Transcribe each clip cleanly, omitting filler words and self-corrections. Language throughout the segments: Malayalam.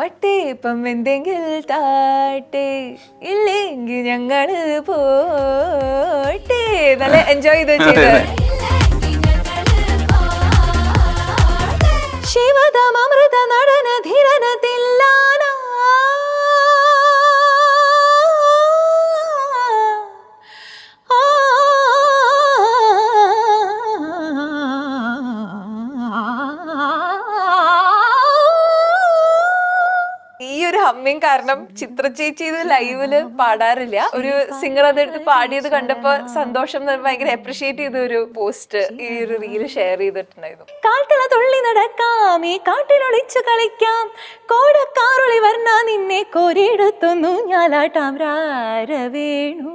വട്ടേ ഇപ്പം എന്തെങ്കിൽ താട്ടേ ഇല്ലെങ്കിൽ ഞങ്ങള് പോട്ടേ. നല്ല എൻജോയ് ചെയ്ത് ചെയ്ത്. ശിവദം അമൃത നടന ധിരന തില്ലാന ഹമ്മിങ് കാരണം ചിത്ര ചേച്ചി ഇത് ലൈവില് പാടാറില്ല. ഒരു സിംഗർ അതെടുത്ത് പാടിയത് കണ്ടപ്പോ സന്തോഷം ഭയങ്കര അപ്രീഷിയേറ്റ് ചെയ്ത ഒരു പോസ്റ്റ് ഈ ഒരു റീല് ഷെയർ ചെയ്തിട്ടുണ്ടായിരുന്നു. കാട്ടില തുള്ളി നടക്കാം, ഈ കാട്ടിലൊളിച്ചു കളിക്കാം, കോടക്കാറൊളി വർണ്ണ നിന്നെ കോരിയെടുത്തൊന്നു ഞാലാട്ടാം രാരവേണു.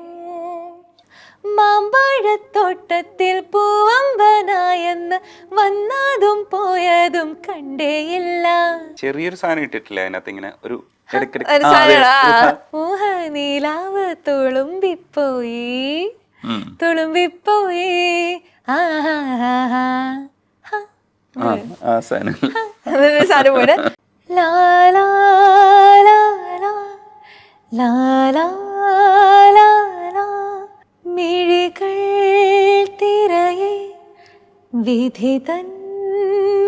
മാമ്പഴത്തോട്ടത്തിൽ പൂവമ്പനായെന്ന് വന്നതും പോയതും കണ്ടേയില്ല. ചെറിയൊരു സാധനം ഇട്ടിട്ടില്ല അതിനകത്ത്, ഇങ്ങനെ ഒരു നീലാവ് തുളുമ്പിപ്പോയി തുളുമ്പിപ്പോയി സാധനം പോലെ ലാലാ ലാലാ മിഴികൾ തിരയെ വിധി തൻ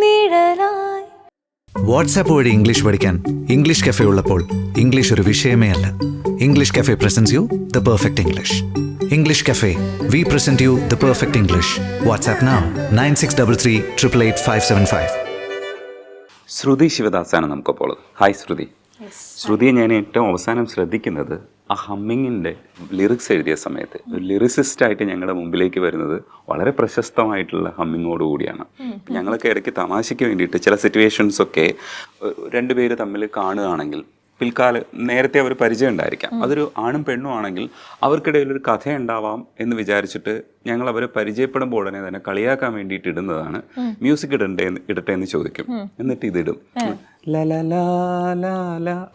നിഴലായി. വാട്സാപ്പ് വഴി ഇംഗ്ലീഷ് പഠിക്കാൻ ഇംഗ്ലീഷ് കഫേ ഉള്ളപ്പോൾ ഇംഗ്ലീഷ് ഒരു വിഷയമേ അല്ല. English cafe presents you the perfect English. English cafe, we present you the perfect English. WhatsApp now 9633888575. ശ്രുതി ശിവദാസാണ് നമുക്കപ്പോൾ. ഹായ് ശ്രുതി. ശ്രുതിയെ ഞാൻ ഏറ്റവും അവസാനം ശ്രദ്ധിക്കുന്നത് ആ ഹമ്മിങ്ങിൻ്റെ ലിറിക്സ് എഴുതിയ സമയത്ത് ഒരു ലിറിസിസ്റ്റായിട്ട് ഞങ്ങളുടെ മുമ്പിലേക്ക് വരുന്നത് വളരെ പ്രശസ്തമായിട്ടുള്ള ഹമ്മിങ്ങോടുകൂടിയാണ്. ഞങ്ങളൊക്കെ ഇടയ്ക്ക് തമാശയ്ക്ക് വേണ്ടിയിട്ട് ചില സിറ്റുവേഷൻസൊക്കെ രണ്ടുപേര് തമ്മിൽ കാണുകയാണെങ്കിൽ നേരത്തെ അവർ പരിചയം ഉണ്ടായിരിക്കാം, അതൊരു ആണും പെണ്ണും ആണെങ്കിൽ അവർക്കിടയിൽ ഒരു കഥ ഉണ്ടാവാം എന്ന് വിചാരിച്ചിട്ട് ഞങ്ങൾ അവരെ പരിചയപ്പെടുമ്പോൾ ഉടനെ തന്നെ കളിയാക്കാൻ വേണ്ടിയിട്ട് ഇടുന്നതാണ് മ്യൂസിക് ഇടട്ടെ എന്ന് ചോദിക്കും, എന്നിട്ട് ഇതിടും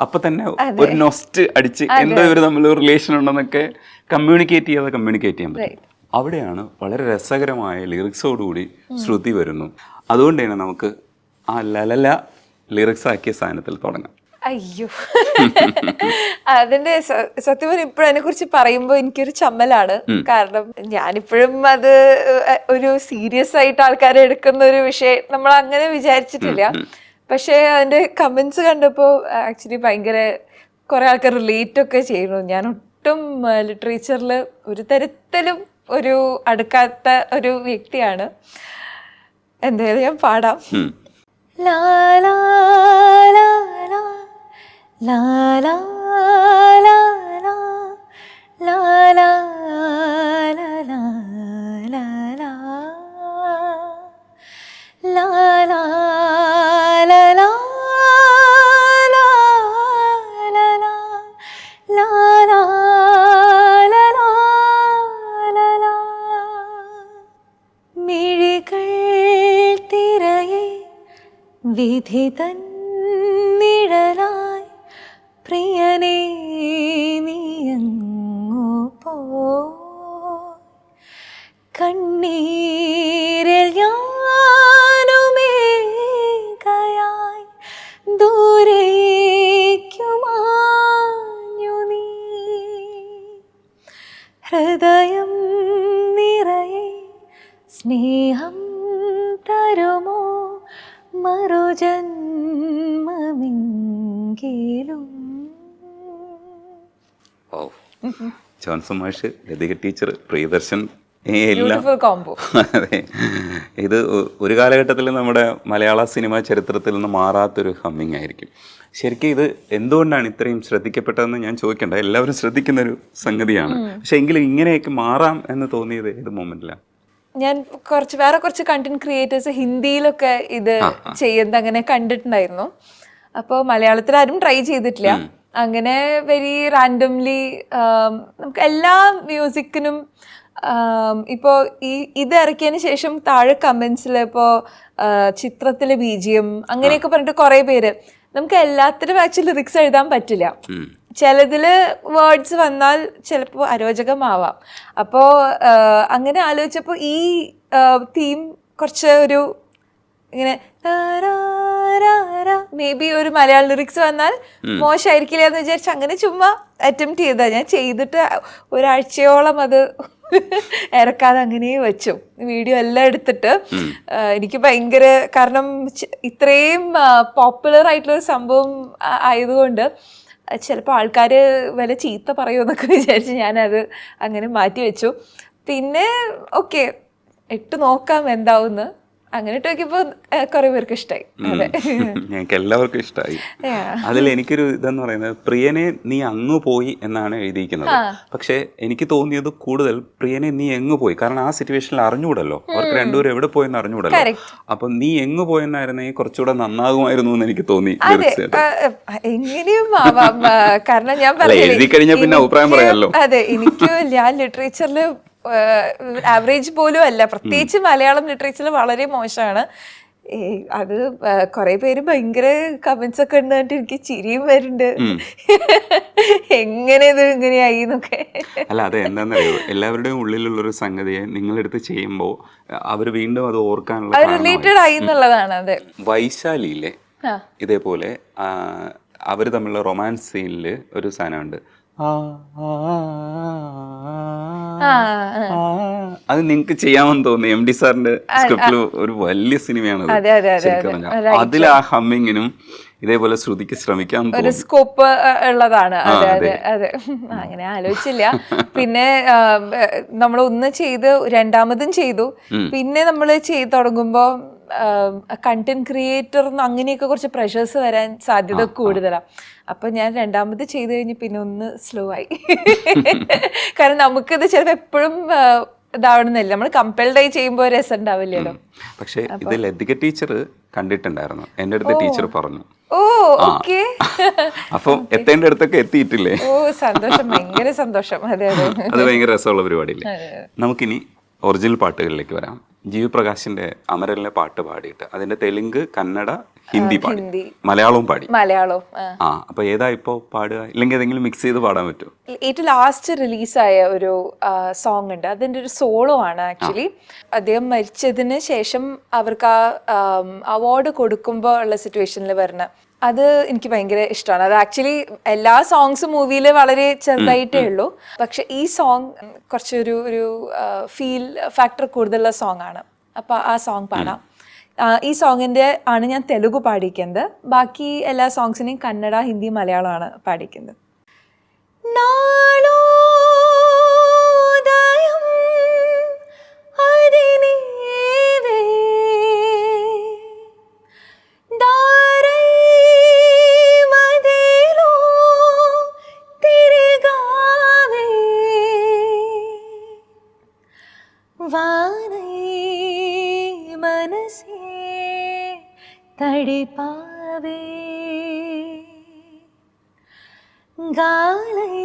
അപ്പൊ തന്നെ ഒരു നൊസ്റ്റ് അടിച്ച് എന്തോ ഇവർ തമ്മിൽ ഒരു റിലേഷൻ ഉണ്ടെന്നൊക്കെ കമ്മ്യൂണിക്കേറ്റ് ചെയ്യാൻ പറ്റും. അവിടെയാണ് വളരെ രസകരമായ ലിറിക്സോടുകൂടി ശ്രുതി വരുന്നു. അതുകൊണ്ട് തന്നെ നമുക്ക് ആ ലലല ലിറിക്സ് ആക്കിയ സാധനത്തിൽ തുടങ്ങാം. അയ്യോ, അതിന്റെ സത്യം പറഞ്ഞാൽ ഇപ്പോഴും അതിനെ കുറിച്ച് പറയുമ്പോൾ എനിക്കൊരു ചമ്മലാണ്. കാരണം ഞാനിപ്പോഴും അത് ഒരു സീരിയസ് ആയിട്ട് ആൾക്കാരെ എടുക്കുന്ന ഒരു വിഷയം നമ്മൾ അങ്ങനെ വിചാരിച്ചിട്ടില്ല. പക്ഷെ അതിന്റെ കമന്റ്സ് കണ്ടപ്പോൾ ആക്ച്വലി ഭയങ്കര കുറെ ആൾക്കാർ റിലേറ്റ് ഒക്കെ ചെയ്യുന്നു. ഞാൻ ഒട്ടും ലിറ്ററേച്ചറിൽ ഒരു തരത്തിലും ഒരു അടുക്കാത്ത ഒരു വ്യക്തിയാണ്. എന്തായാലും ഞാൻ പാടാം. ലാ ലാ ലാ ലാ ലാ ലാ ലാ ലാ ലാ ലാ ലാ ലാ ലാ ലാ വിധി തൻ നിഴലായി പ്രിയനേ നീയങ്ങു പോയി കണ്ണീരിൽ ഞാനുമേകയായി ദൂരേക്കുമാഞ്ഞു നീ ഹൃദയം നിറയെ സ്നേഹം തരുമോ മറുജന്മമെങ്കിലും. ജോൺസൺ മാഷ്, ലതിക ടീച്ചർ, പ്രിയദർശൻ എല്ലാം. അതെ, ഇത് ഒരു കാലഘട്ടത്തിൽ നമ്മുടെ മലയാള സിനിമാ ചരിത്രത്തിൽ നിന്ന് മാറാത്തൊരു ഹമ്മിങ് ആയിരിക്കും. ശരിക്കും ഇത് എന്തുകൊണ്ടാണ് ഇത്രയും ശ്രദ്ധിക്കപ്പെട്ടതെന്ന് ഞാൻ ചോദിക്കണ്ട, എല്ലാവരും ശ്രദ്ധിക്കുന്നൊരു സംഗതിയാണ്. പക്ഷെ എങ്കിലും ഇങ്ങനെയൊക്കെ മാറാം എന്ന് തോന്നിയത് ഏത് മൊമെന്റിലാണ്? ഞാൻ വേറെ കുറച്ച് കണ്ടന്റ് ക്രിയേറ്റേഴ്സ് ഹിന്ദിയിലൊക്കെ ഇത് ചെയ്യുന്നത് അങ്ങനെ കണ്ടിട്ടുണ്ടായിരുന്നു. അപ്പോൾ മലയാളത്തിൽ ആരും ട്രൈ ചെയ്തിട്ടില്ല. അങ്ങനെ വെരി റാൻഡംലി നമുക്ക് എല്ലാ മ്യൂസിക്കിനും ഇപ്പോൾ ഇത് ഇറക്കിയതിന് ശേഷം താഴെ കമന്റ്സിൽ ഇപ്പോൾ ചിത്രത്തിലെ BGM അങ്ങനെയൊക്കെ പറഞ്ഞിട്ട് കുറേ പേര്, നമുക്ക് എല്ലാത്തിനും ആക്ച്വലി ലിറിക്സ് എഴുതാൻ പറ്റില്ല. ചിലതില് വേർഡ്സ് വന്നാൽ ചിലപ്പോൾ അരോചകമാവാം. അപ്പോൾ അങ്ങനെ ആലോചിച്ചപ്പോൾ ഈ തീം കുറച്ച് ഒരു ഇങ്ങനെ മേ ബി ഒരു മലയാളം ലിറിക്സ് വന്നാൽ മോശമായിരിക്കില്ല എന്ന് വിചാരിച്ച് അങ്ങനെ ചുമ്മാ അറ്റംപ്റ്റ് ചെയ്താ. ഞാൻ ചെയ്തിട്ട് ഒരാഴ്ചയോളം അത് ഇറക്കാതെ അങ്ങനെ വെച്ചു. വീഡിയോ എല്ലാം എടുത്തിട്ട് എനിക്ക് ഭയങ്കര, കാരണം ഇത്രയും പോപ്പുലർ ആയിട്ടുള്ള ഒരു സംഭവം ആയതുകൊണ്ട് ചിലപ്പോൾ ആൾക്കാർ വല്ല ചീത്ത പറയുമെന്നൊക്കെ വിചാരിച്ച് ഞാനത് അങ്ങനെ മാറ്റി വെച്ചു. പിന്നെ ഓക്കെ ഇട്ട് നോക്കാം എന്താവുന്ന്, അങ്ങനെ ഇട്ട് നോക്കിയപ്പോ കുറെ പേർക്ക് ഇഷ്ടമായി. ഞങ്ങൾക്ക് എല്ലാവർക്കും ഇഷ്ടമായി. അതിൽ എനിക്കൊരു ഇതെന്ന് പറയുന്നത്, പ്രിയനെ നീ അങ്ങ് പോയി എന്നാണ് എഴുതിയിരിക്കുന്നത്. പക്ഷെ എനിക്ക് തോന്നിയത് കൂടുതൽ പ്രിയനെ നീ എങ്ങ് പോയി, കാരണം ആ സിറ്റുവേഷനിൽ അറിഞ്ഞുകൂടല്ലോ, അവർക്ക് രണ്ടുപേരും എവിടെ പോയെന്ന് അറിഞ്ഞുകൂടല്ലോ. അപ്പൊ നീ എങ്ങ് പോയെന്നായിരുന്നെങ്കിൽ കുറച്ചുകൂടെ നന്നാകുമായിരുന്നു എന്ന് എനിക്ക് തോന്നി. എങ്ങനെയും ആവാം, കാരണം ഞാൻ എഴുതി കഴിഞ്ഞാൽ പിന്നെ അഭിപ്രായം പറയാമല്ലോ. അതെ, എനിക്ക് ഞാൻ ലിറ്ററേച്ചറിൽ ആവറേജ് പോലും അല്ല, പ്രത്യേകിച്ച് മലയാളം ലിറ്ററേച്ചറിൽ വളരെ മോശമാണ്. അത് കുറെ പേര് ഭയങ്കര കമന്റ്സ് ഒക്കെ ഉണ്ടായിട്ട് എനിക്ക് ചിരിയും വരുന്നുണ്ട്, എങ്ങനെ ഇത് ഇങ്ങനെയായി എന്നൊക്കെ. അല്ല, അത് എന്താണെന്നറിയോ, എല്ലാവരുടെയും ഉള്ളിലുള്ളൊരു സംഗതിയെ നിങ്ങളെടുത്ത് ചെയ്യുമ്പോൾ അവർ വീണ്ടും അത് ഓർക്കാനുള്ള റിലേറ്റഡ് ആയി എന്നുള്ളതാണ്. അതെ, വൈശാലിയിലെ ഇതേപോലെ അവർ തമ്മിലുള്ള റൊമാൻസ് സീനിൽ ഒരു സാധനമുണ്ട്, അത് നിങ്ങൾക്ക് ചെയ്യാമെന്ന് തോന്നി. എം ഡി സാറിന്റെ സ്ക്രിപ്റ്റിൽ ഒരു വലിയ സിനിമയാണ് അതിൽ ആ ഹമ്മിങ്ങിനും ഇതേപോലെ ശ്രുതിക്ക് ശ്രമിക്കാൻ ഒരു സ്കോപ്പ് ഉള്ളതാണ്. അതെ അതെ അതെ, അങ്ങനെ ആലോചിച്ചില്ല. പിന്നെ നമ്മൾ ഒന്ന് ചെയ്ത് രണ്ടാമതും ചെയ്തു. പിന്നെ നമ്മൾ ചെയ്ത് തുടങ്ങുമ്പോ കണ്ടന്റ് ക്രിയേറ്റർ അങ്ങനെയൊക്കെ കുറച്ച് പ്രഷേഴ്സ് വരാൻ സാധ്യത കൂടുതലാണ്. അപ്പൊ ഞാൻ രണ്ടാമത് ചെയ്ത് കഴിഞ്ഞ് പിന്നെ ഒന്ന് സ്ലോ ആയി. കാരണം നമുക്കിത് ചിലപ്പോൾ എപ്പോഴും ഇതാവണമെന്നില്ല, നമ്മൾ കമ്പൽഡ് ആയി ചെയ്യുമ്പോൾ രസം ഉണ്ടാവില്ലല്ലോ. പക്ഷെ ഇത് ലതിക ടീച്ചർ കണ്ടിട്ടുണ്ടായിരുന്നു, എന്റെ അടുത്ത് ടീച്ചർ പറഞ്ഞു. ഓ ഓക്കെ, അപ്പം എത്തേണ്ട അടുത്തൊക്കെ എത്തിയിട്ടില്ലേ? ഓ സന്തോഷം, ഭയങ്കര സന്തോഷം. അതെ അതെ, അത് ഭയങ്കര രസമുള്ള പരിപാടിയില്ലേ. നമുക്കിനി ഒറിജിനൽ പാട്ടുകളിലേക്ക് വരാം. ജീവി പ്രകാശിന്റെ അമരലിലെ പാട്ട് പാടിയിട്ട് അതിന്റെ തെലുങ്ക്, കന്നഡ, ഹിന്ദി പാടി, മലയാളവും പാടി. മലയാളവും. അപ്പൊ ഏതാ ഇപ്പൊ പാടുക, ഇല്ലെങ്കിൽ ഏതെങ്കിലും മിക്സ് ചെയ്ത് പാടാൻ പറ്റുമോ? ഏറ്റവും ലാസ്റ്റ് റിലീസായ ഒരു സോങ് ഉണ്ട്, അതിന്റെ ഒരു സോളോ ആണ് ആക്ച്വലി. അദ്ദേഹം മരിച്ചതിന് ശേഷം അവർക്ക് ആ അവാർഡ് കൊടുക്കുമ്പോൾ ഉള്ള സിറ്റുവേഷനിൽ വരുന്ന അത് എനിക്ക് ഭയങ്കര ഇഷ്ടമാണ്. അത് ആക്ച്വലി എല്ലാ സോങ്സും മൂവിയിൽ വളരെ ചെറുതായിട്ടേ ഉള്ളൂ, പക്ഷെ ഈ സോങ് കുറച്ചൊരു ഫീൽ ഫാക്ടർ കൂടുതലുള്ള സോങ് ആണ്. അപ്പോൾ ആ സോങ് പാടാം. ഈ സോങ്ങിൻ്റെ ആണ് ഞാൻ തെലുഗു പാടിക്കുന്നത്. ബാക്കി എല്ലാ സോങ്സിനെയും കന്നഡ, ഹിന്ദി, മലയാളമാണ് പാടിക്കുന്നത്. തടിപ്പാവേ ഗാലൈ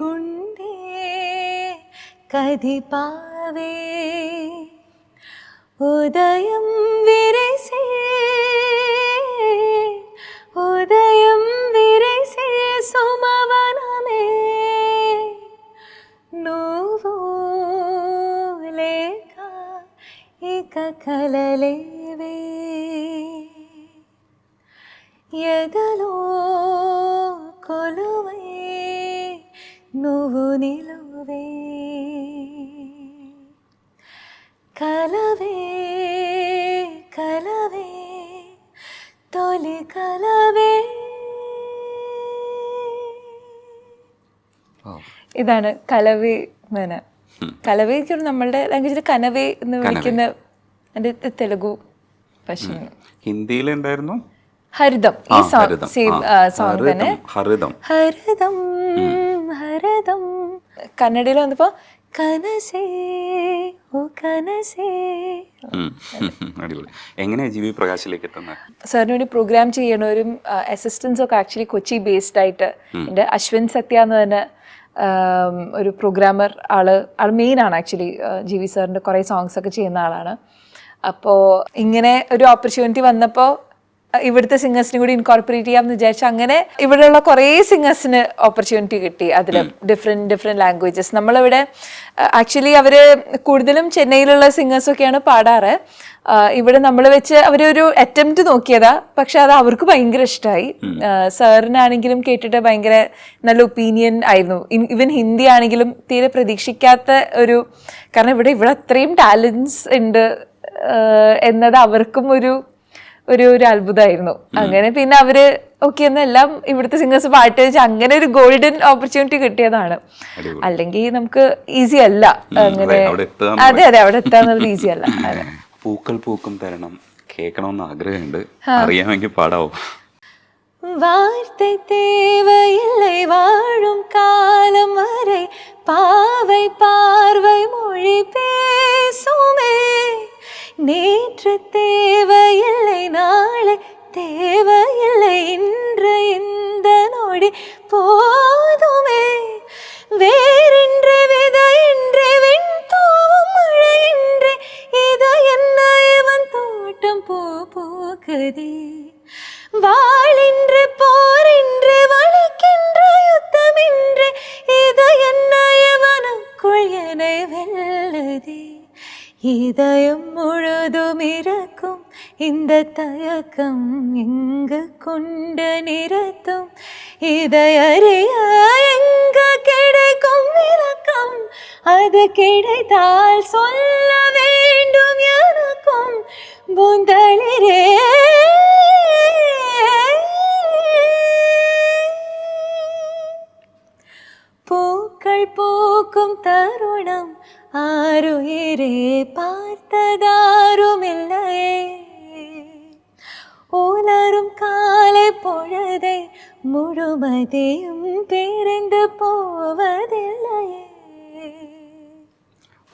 ഗുണ്ടേ കദിപ്പാവേ ഉദയം വിരസേ ഉദയം വിരസേ സുമവനമേ నువ్వు లేక ఇక కలలేవే ఎదలో కొలువై నువ్వు నిలువే కలవే కలవే తొలి కలవే. ഇതാണ് കലവേ. കലവേ നമ്മളുടെ ലാംഗ്വേജിൽ കനവേ എന്ന് വിളിക്കുന്ന എൻ്റെ തെലുഗു പക്ഷേ. ഹിന്ദിയിലുണ്ടായിരുന്നു ഹരിതം. ഈ സോങ് സെയിം സോങ് തന്നെ, ഹരിതം ഹരിതം. കന്നഡയിൽ വന്നപ്പോ കനസേ ഓ കനസേ. അടിപൊളി. എങ്ങനെയാ ജീവി പ്രകാശിലേക്ക് എത്തുന്നത്? സാറിന് വേണ്ടി പ്രോഗ്രാം ചെയ്യണവരും അസിസ്റ്റൻസും ഒക്കെ ആക്ച്വലി കൊച്ചി ബേസ്ഡ് ആയിട്ട് എൻ്റെ അശ്വിൻ സത്യ എന്ന് തന്നെ ഒരു പ്രോഗ്രാമർ ആൾ മെയിൻ ആണ് ആക്ച്വലി. ജി വി സാറിൻ്റെ കുറേ സോങ്സ് ഒക്കെ ചെയ്യുന്ന ആളാണ്. അപ്പോൾ ഇങ്ങനെ ഒരു ഓപ്പർച്യൂണിറ്റി വന്നപ്പോൾ ഇവിടുത്തെ സിംഗേഴ്സിനെ കൂടി ഇൻകോർപ്പറേറ്റ് ചെയ്യാമെന്ന് വിചാരിച്ചു. അങ്ങനെ ഇവിടെയുള്ള കുറേ സിംഗേഴ്സിന് ഓപ്പർച്യൂണിറ്റി കിട്ടി. അതിൽ ഡിഫറെൻറ്റ് ലാംഗ്വേജസ്. നമ്മളിവിടെ ആക്ച്വലി അവർ കൂടുതലും ചെന്നൈയിലുള്ള സിംഗേഴ്സൊക്കെയാണ് പാടാറ്. ഇവിടെ നമ്മൾ വെച്ച് അവരൊരു അറ്റംപ്റ്റ് നോക്കിയതാ, പക്ഷെ അത് അവർക്ക് ഭയങ്കര ഇഷ്ടമായി. സാറിനാണെങ്കിലും കേട്ടിട്ട് ഭയങ്കര നല്ല ഒപ്പീനിയൻ ആയിരുന്നു. ഈവൻ ഹിന്ദി ആണെങ്കിലും തീരെ പ്രതീക്ഷിക്കാത്ത ഒരു, കാരണം ഇവിടെ അത്രയും ടാലൻസ് ഉണ്ട് എന്നത് അവർക്കും ഒരു അത്ഭുതമായിരുന്നു. അങ്ങനെ പിന്നെ അവര് ഓക്കെ എന്നെല്ലാം ഇവിടുത്തെ സിംഗേഴ്സ് പാട്ട് വെച്ച് അങ്ങനെ ഒരു ഗോൾഡൻ ഓപ്പർച്യൂണിറ്റി കിട്ടിയതാണ്. അല്ലെങ്കിൽ നമുക്ക് ഈസി അല്ല അങ്ങനെ. അതെ അവിടെ എത്താന്നുള്ളത് ഈസി അല്ല. അതെ. പൂക്കൾ പൂക്കും തരണം കേൾക്കണമെന്ന് ആഗ്രഹമുണ്ട്, അറിയാമെങ്കിൽ പാടാവോ? வார்த்தை தேவையில்லை வாழும் காலம் வரை பாவை பார்வை மொழி பேசுமே நேற்று தேவையில்லை நாளை தேவையில்லை இன்று இந்த நொடி போதுமே வேறின்றி விதையின்றி விண் தூவும் மழையின்றி இது என்ன இவன் தோட்டம் பூக்குதே வாளின்றி போரின்றி வலிக்கின்ற யுத்தமின்றி இது என்ன இவனுக்குள் என்னை வெல்லுதே இதயம் முழுதும் இருக்கும் இந்த தயக்கம் எங்கு கொண்டு நிறுத்தும் இதை அறிய எங்கு கிடைக்கும் விளக்கம் அது கிடைத்தால் சொல்ல வேண்டும் எனக்கும் பூந்தளிரே பூக்கள் பூக்கும் தருணம் ஆருயிரே பார்த்ததாருமில்லையே உலரும் காலை பொழுதை முழுமதியும் பிரிந்து போவதில்லையே.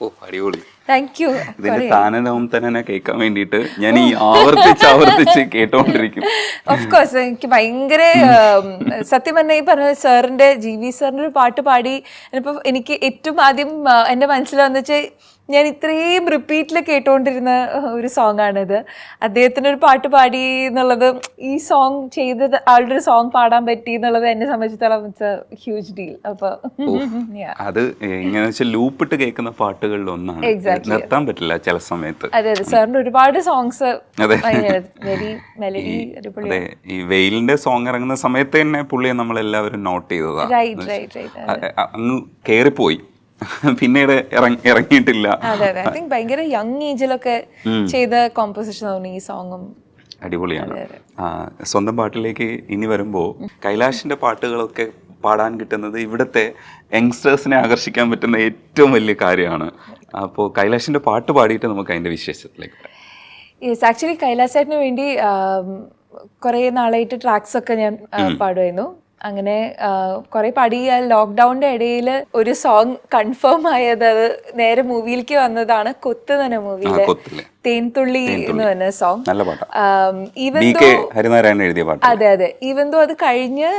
ഓ അടിപൊളി. Thank you. ഇതിന്റെ താനവും തന്നെ കേൾക്കാൻ വേണ്ടിയിട്ട് ഞാൻ ഈ ആവർത്തിച്ച് കേട്ടോണ്ടിരിക്കും. ഓഫ് കോഴ്സ് എനിക്ക് ഭയങ്കര സത്യം പറഞ്ഞ ഈ പറഞ്ഞ സാറിന്റെ GV സാറിന്റെ ഒരു പാട്ട് പാടി ഇപ്പൊ എനിക്ക് ഏറ്റവും ആദ്യം എന്റെ മനസ്സിൽ വന്നിച്ച് ഞാൻ ഇത്രയും റിപ്പീറ്റിൽ കേട്ടോണ്ടിരുന്ന ഒരു സോങ് ആണിത്. അദ്ദേഹത്തിന് ഒരു പാട്ട് പാടി എന്നുള്ളത്, ഈ സോങ് ചെയ്തത് ആളുടെ ഒരു സോങ് പാടാൻ പറ്റി എന്നുള്ളത് എന്നെ സംബന്ധിച്ചിടത്തോളം ഇറ്റ്സ് എ ഹ്യൂജ് ഡീൽ. അപ്പൊ അത് ഇങ്ങനെ ലൂപ്പിട്ട് കേൾക്കുന്ന പാട്ടുകളിൽ ഒന്നാണ്, നിർത്താൻ പറ്റില്ല ചില സമയത്ത്. അതെ സാറിന്റെ ഒരുപാട് സോങ്സ് വെരി മെലഡി. അതെ, ഈ വെയിലിന്റെ സോങ് ഇറങ്ങുന്ന സമയത്ത് തന്നെ പുള്ളിയെ നമ്മളെല്ലാവരും നോട്ട് ചെയ്തതാ. അങ്ങ് കേറിപ്പോയി, പിന്നീട് ഇറങ്ങിയിട്ടില്ല. അതെ ഐ തിങ്ക് ഭയങ്കര യങ് ഏജിലൊക്കെ ചെയ്ത കോമ്പോസിഷൻ ആണ് ഈ സോങ്ങും. അടിപൊളിയാണ്. സ്വന്തം പാട്ടിലേക്ക് ഇനി വരുമ്പോൾ കൈലാഷിന്റെ പാട്ടുകളൊക്കെ പാടാൻ കിട്ടുന്നത് ഇവിടുത്തെ യങ്സ്റ്റേഴ്സിനെ ആകർഷിക്കാൻ പറ്റുന്ന ഏറ്റവും വലിയ കാര്യമാണ്. അപ്പോൾ കൈലാഷിന്റെ പാട്ട് പാടിയിട്ട് നമുക്ക് അതിന്റെ വിശേഷത്തിലേക്ക് പറയാം. യെസ്, ആക്ച്വലി കൈലാസ് ചേട്ടന് വേണ്ടി കുറേ നാളായിട്ട് ട്രാക്സ് ഒക്കെ ഞാൻ പാടുമായിരുന്നു. അങ്ങനെ കുറെ പാടി. ലോക്ക്ഡൗണിന്റെ ഇടയിൽ ഒരു സോങ് കൺഫേം ആയത്, അത് നേരെ മൂവിയിലേക്ക് വന്നതാണ്. കൊത്ത് തന്നെ മൂവിയിലെ തേൻതുള്ളി എന്ന് പറഞ്ഞ സോങ്. അതെ ഈവൻ ദോ അത് കഴിഞ്ഞ്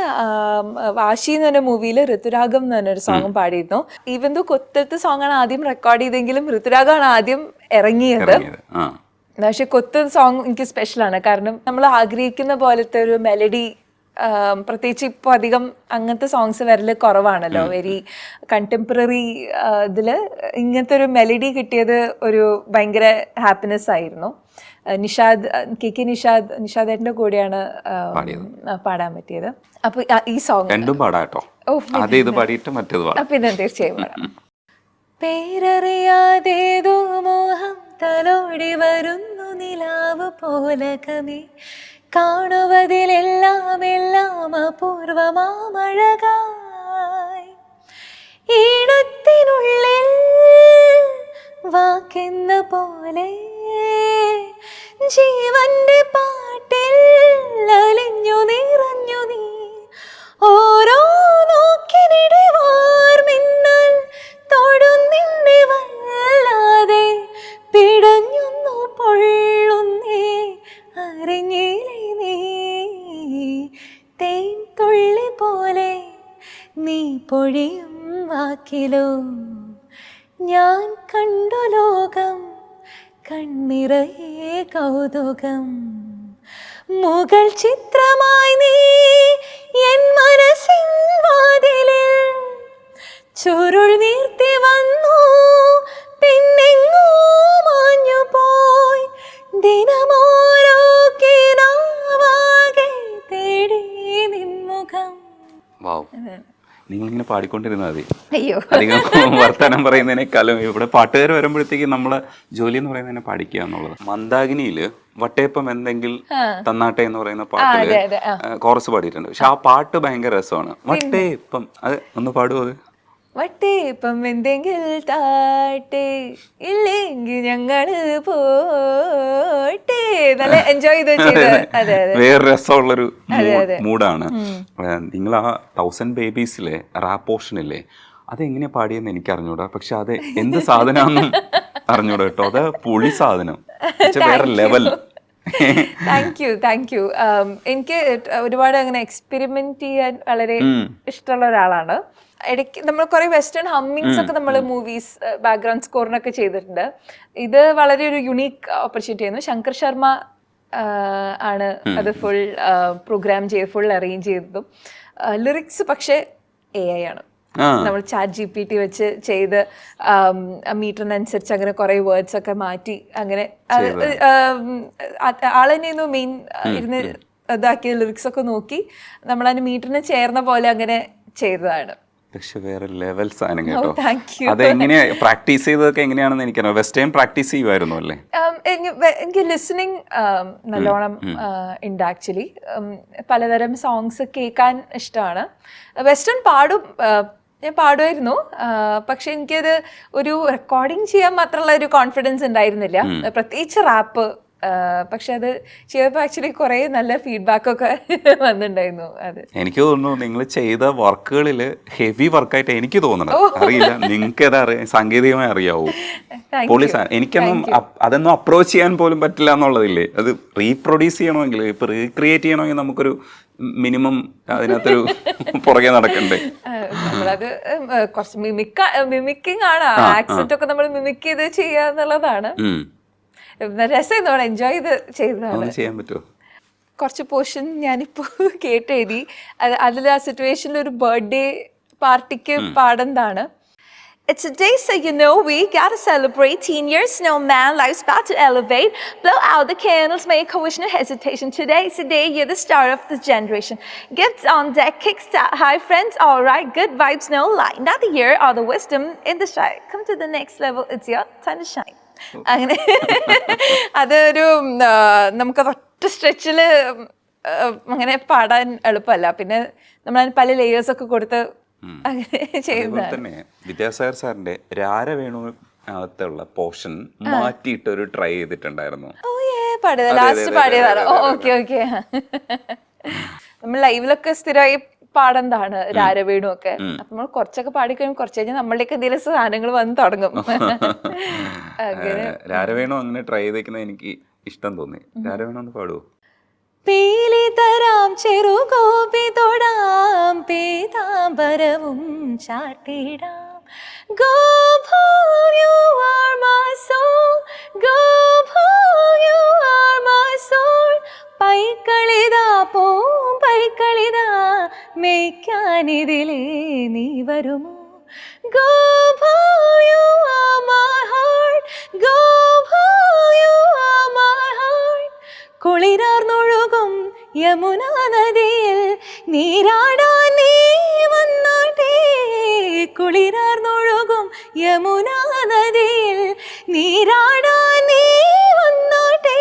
വാശി എന്ന് പറഞ്ഞ മൂവിയിൽ ഋതുരാഗം എന്ന് പറഞ്ഞൊരു സോങ്ങും പാടിയിരുന്നു. ഈവൻ ദോ കൊത്തത്തെ സോങ് ആണ് ആദ്യം റെക്കോർഡ് ചെയ്തെങ്കിലും ഋതുരാഗമാണ് ആദ്യം ഇറങ്ങിയത്. പക്ഷെ കൊത്ത് സോങ് എനിക്ക് സ്പെഷ്യലാണ്, കാരണം നമ്മൾ ആഗ്രഹിക്കുന്ന പോലത്തെ ഒരു മെലഡി, പ്രത്യേകിച്ച് ഇപ്പോൾ അധികം അങ്ങനത്തെ സോങ്സ് വരല് കുറവാണല്ലോ. വെരി കണ്ടംപററി ഇതില് ഇങ്ങനത്തെ ഒരു മെലഡി കിട്ടിയത് ഒരു ഭയങ്കര ഹാപ്പിനെസ് ആയിരുന്നു. നിഷാദേട്ടൻ്റെ കൂടെയാണ് പാടാൻ പറ്റിയത്. അപ്പൊ ഈ സോങ് പിന്നെ തീർച്ചയായും പാടാം. പേരറിയാതേതോ മോഹം തലോടി വരുന്നു നിലാവ് പോലകമേ, കാണുവതിലെല്ലാം എല്ലാം അപൂർവമാമഴകായി, ഈണത്തിനുള്ളിൽ വാക്കെന്ന പോലെ ജീവന്റെ പാട്ടിൽ അലിഞ്ഞു നിറഞ്ഞു നീ, ഓരോ നോക്കിനിടെ വാർമിന്നൽ തൊടുന്നിന്നെ വല്ലാതെ പിടഞ്ഞൊന്നു പൊള്ളുന്നേ അറിഞ്ഞില്ലേ നീ, തേൻതുള്ളി പോലെ നീ പൊഴിയും വാക്കിലോ ഞാൻ കണ്ടു ലോകം, കണ്ണിറയെ കൗതുകം, മുകൾ ചിത്രമായി നീ എൻ മനസ്സിൻ വാതിലിൽ ചുരുൾ നീർത്തി വന്നു പിന്നെങ്ങോ മാഞ്ഞു പോയി ദിനമോരോ കിനാവാകെ തേടി നിൻമുഖം. വാവ്, നിങ്ങളിങ്ങനെ പാടിക്കൊണ്ടിരുന്നാൽ മതി. അയ്യോ, അധികം വർത്തമാനം പറയുന്നതിനേക്കാളും ഇവിടെ പാട്ടുകാർ വരുമ്പോഴത്തേക്ക് നമ്മളെ ജോലി എന്ന് പറയുന്നതിനെ പഠിക്കുക എന്നുള്ളത്. മന്ദാകിനിയില് വട്ടയപ്പം എന്തെങ്കിലും തന്നാട്ടെ എന്ന് പറയുന്ന പാട്ടില് കോറസ് പാടിയിട്ടുണ്ട്. പക്ഷെ ആ പാട്ട് ഭയങ്കര രസമാണ്. വട്ടയപ്പം അത് ഒന്ന് പാടുമോ? അത് വട്ടയപ്പം എന്തെങ്കിൽ താട്ടെ ഇല്ലെങ്കിൽ ഞങ്ങള് പോട്ടെ. നല്ല എൻജോയ് ചെയ്ത്. അതെ, വേറെ രസമുള്ളൊരു മൂഡാണ്. നിങ്ങൾ ആ 1000 ബേബീസിലെ റാപ്പ് പോർഷനില്ലേ, അതെങ്ങനെ പാടിയെന്ന് എനിക്ക് അറിഞ്ഞൂടാ. പക്ഷെ അത് എന്ത് സാധനമാണെന്നും അറിഞ്ഞൂടാ കേട്ടോ. അത് പുളി സാധനം, വേറെ ലെവൽ. Thank you. എനിക്ക് ഒരുപാട് അങ്ങനെ എക്സ്പെരിമെന്റ് ചെയ്യാൻ വളരെ ഇഷ്ടമുള്ള ഒരാളാണ്. ഇടയ്ക്ക് നമ്മൾ കുറെ വെസ്റ്റേൺ ഹമ്മിങ്സ് ഒക്കെ നമ്മൾ മൂവീസ് ബാക്ക്ഗ്രൗണ്ട് സ്കോറിനൊക്കെ ചെയ്തിട്ടുണ്ട്. ഇത് വളരെ ഒരു യുണീക്ക് ഓപ്പർച്യൂണിറ്റി ആയിരുന്നു. ശങ്കർ ശർമ്മ ആണ് അത് ഫുൾ പ്രോഗ്രാം ചെയ്ത് ഫുൾ അറേഞ്ച് ചെയ്തതും. ലിറിക്സ് പക്ഷേ AI ആണ്. നമ്മൾ ChatGPT വെച്ച് ചെയ്ത് മീറ്ററിനനുസരിച്ച് അങ്ങനെ കുറെ വേർഡ്സ് ഒക്കെ മാറ്റി അങ്ങനെ ആളെന്നെയായിരുന്നു മെയിൻ ഇരുന്ന് ഇതാക്കിയ ലിറിക്സ് ഒക്കെ നോക്കി നമ്മളതിന് മീറ്ററിന് ചേർന്ന പോലെ അങ്ങനെ ചെയ്തതാണ്. പക്ഷെ വേറെ ലെവൽ സാധനം കേട്ടോ. അതെങ്ങനെയാ പ്രാക്ടീസ് ചെയ്തതൊക്കെ എങ്ങനെയാണെന്ന് എനിക്കറിയാം. വെസ്റ്റേൺ പ്രാക്ടീസ് ചെയ്യുമായിരുന്നു അല്ലേ? എനിക്ക് ലിസണിങ് നല്ലോണം ഉണ്ട് ആക്ച്വലി. പലതരം സോങ്സ് കേൾക്കാൻ ഇഷ്ടമാണ്. വെസ്റ്റേൺ ഞാൻ പാടുമായിരുന്നു. പക്ഷെ എനിക്കത് ഒരു റെക്കോർഡിങ് ചെയ്യാൻ മാത്രമുള്ള ഒരു കോൺഫിഡൻസ് ഉണ്ടായിരുന്നില്ല, പ്രത്യേകിച്ച് റാപ്പ്. പക്ഷെ അത് ചെയ്തപ്പോൾ ആക്ച്വലി കുറെ നല്ല ഫീഡ്ബാക്ക് ഒക്കെ വന്നിട്ടുണ്ടായിരുന്നു. അത് എനിക്ക് തോന്നുന്നു നിങ്ങൾ ചെയ്ത വർക്കുകളിൽ ഹെവി വർക്കായിട്ട് എനിക്ക് തോന്നണം. അറിയില്ല, നിങ്ങൾക്ക് അത് സാങ്കേതികമായി അറിയാവൂ. എനിക്കൊന്നും അതൊന്നും അപ്രോച്ച് ചെയ്യാൻ പോലും പറ്റില്ല എന്നുള്ളതില്ലേ. അത് റീപ്രൊഡ്യൂസ് ചെയ്യണമെങ്കിൽ, ഇപ്പൊ റീക്രിയേറ്റ് ചെയ്യണമെങ്കിൽ നമുക്കൊരു മിനിമം അതിനകത്തൊരു പുറകെ നടക്കണ്ടേ. നമ്മളത് കുറച്ച് മിമിക്കിംഗ് ആണ്. ആക്സെന്റ് ഒക്കെ നമ്മൾ മിമിക് ചെയ്ത് ചെയ്യുക എന്നുള്ളതാണ്. രസം എൻജോയ് ചെയ്തതാണ്. ചെയ്യാൻ പറ്റുമോ? കുറച്ച് പോർഷൻ ഞാനിപ്പോ കേട്ടെഴുതി. അതിൽ ആ സിറ്റുവേഷനിൽ ഒരു ബർത്ത്ഡേ പാർട്ടിക്ക് പാടുന്നതാണ്. It's a day, so you know we gotta celebrate. Teen years, snowman, life's about to elevate. Blow out the candles, make a wish, no hesitation. Today's the day, you're the star of this generation. Gifts on deck, kickstart, hi friends, alright. Good vibes, no lie. Not the year, all the wisdom in the shy. Come to the next level, it's your time to shine. അങ്ങനെ അതൊരു നമുക്ക് ഒറ്റ സ്ട്രെച്ചിൽ അങ്ങനെ പാടാൻ എളുപ്പമല്ല. പിന്നെ നമ്മൾ പല ലേയേഴ്സ് ഒക്കെ കൊടുത്ത് അങ്ങനെ ചെയ്യുന്നതാണ്. വിദ്യാസാഗർ സാറിന്റെ രാരവേണു അകത്തുള്ള പോർഷൻ മാറ്റിയിട്ട് ഒരു ട്രൈ ചെയ്തിട്ടുണ്ടായിരുന്നു. ലാസ്റ്റ് പാടിയതാണ്. ഓക്കെ. നമ്മൾ ലൈവിലൊക്കെ സ്ഥിരമായി പാടുന്നതാണ് രാരവേണു ഒക്കെ. അപ്പൊ നമ്മൾ കുറച്ചൊക്കെ പാടിക്കഴിഞ്ഞാൽ കുറച്ച് കഴിഞ്ഞാൽ നമ്മളുടെയൊക്കെ എന്തെങ്കിലും സാധനങ്ങൾ വന്ന് തുടങ്ങും. രാരവേണു അങ്ങനെ ട്രൈ ചെയ്തേക്കുന്നത് എനിക്ക് ഇഷ്ടം തോന്നി. രാരവേണു ഒന്ന് പാടുവോ? പീലി തരാം ചെറുകോപി തൊടാം പീതാംബരവും ചാട്ടിടാം. Go home, you are my soul. Go home, you are my soul. പൈക്കളിതാ പോം പൈക്കളിതാ മേയ്ക്കാനിതിലേ നീ വരുമോ? Go home, you are my heart. Go home, you are my heart. കുളിരാർന്നൊഴുകും Yamuna നദിയിൽ നീരാടാൻ നീ വന്നാട്ടെ. കുളിരാർന്നൊഴുകും യമുനാ നദിയിൽ നീരാടാൻ നീ വന്നാട്ടെ.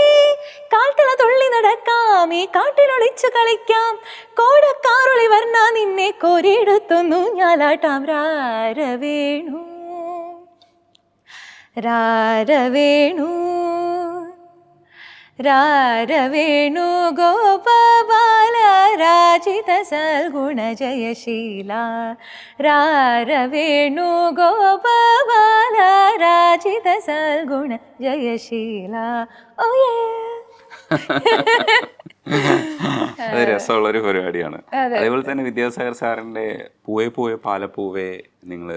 കാട്ടില തുള്ളി നടക്കാം, ഈ കാട്ടിലൊളിച്ചു കളിക്കാം. കോടക്കാറുളി വർണ്ണ നിന്നെ കോരിയെടുത്തൊന്നു ഞാലാട്ടാം. രാരവേണു രാരവേണു രാരവേണു ഗോപാല രാജിത സൽഗുണ ജയശീല. രാരവേണു ഗോപാല രാജിത സൽഗുണ ജയശീല. ഓ യേ അത് രസമുള്ളൊരു പരിപാടിയാണ്. അതേപോലെ തന്നെ വിദ്യാസാഗർ സാറിന്റെ പൂവേ പൂവേ പാലപ്പൂവേ നിങ്ങൾ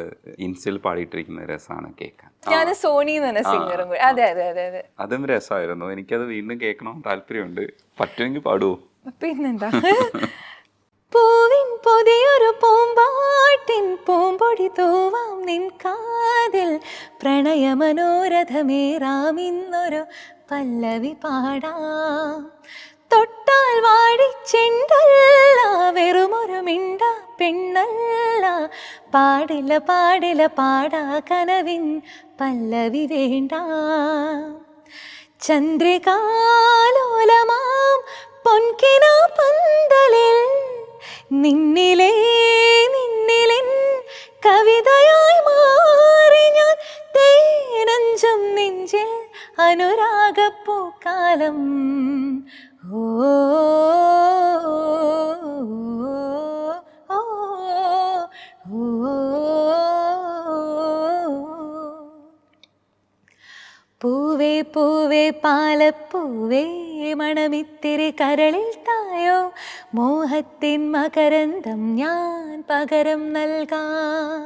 ഇൻസ്റ്റയിൽ പാടിയിട്ടിരിക്കുന്ന രസമാണ് കേൾക്കാൻ. ഞാൻ സോണി എന്ന് പറഞ്ഞ സിംഗറും കൂടി. അതെ അതെ അതെ അതെ, അതും രസമായിരുന്നു. എനിക്കത് വീണ്ടും കേൾക്കണം താല്പര്യമുണ്ട്. പറ്റുമെങ്കിൽ പാടുവോ? പിന്നെന്താ. പൂവിൻ പുതിയൊരു പൂമ്പാട്ടിൻ പൂമ്പൊടി തൂവാം നിൻ കാതിൽ പ്രണയമനോരഥമേറാം ഇന്നൊരു പല്ലവി പാടാം. തൊട്ടാൽ വാടിച്ചെണ്ടല്ല വെറുമൊരു മിണ്ട പെണ്ണല്ല, പാടില്ല പാടില്ല പാടാ കനവിൻ പല്ലവി വേണ്ട. ചന്ദ്രികാലോലമാം പൊൻകിന പന്തലിൽ നിന്നിലേ നിന്നിലിൻ കവിതയായി മാറി ഞാൻ തേനഞ്ചും നെഞ്ചിൽ അനുരാഗപ്പൂക്കാലം. ഓ പൂവേ പൂവേ പാലപ്പൂവേ മണമിത്തിരി കരളിൽ തായോ, മോഹത്തിൻ മകരന്തം ഞാൻ പകരം നൽകാം.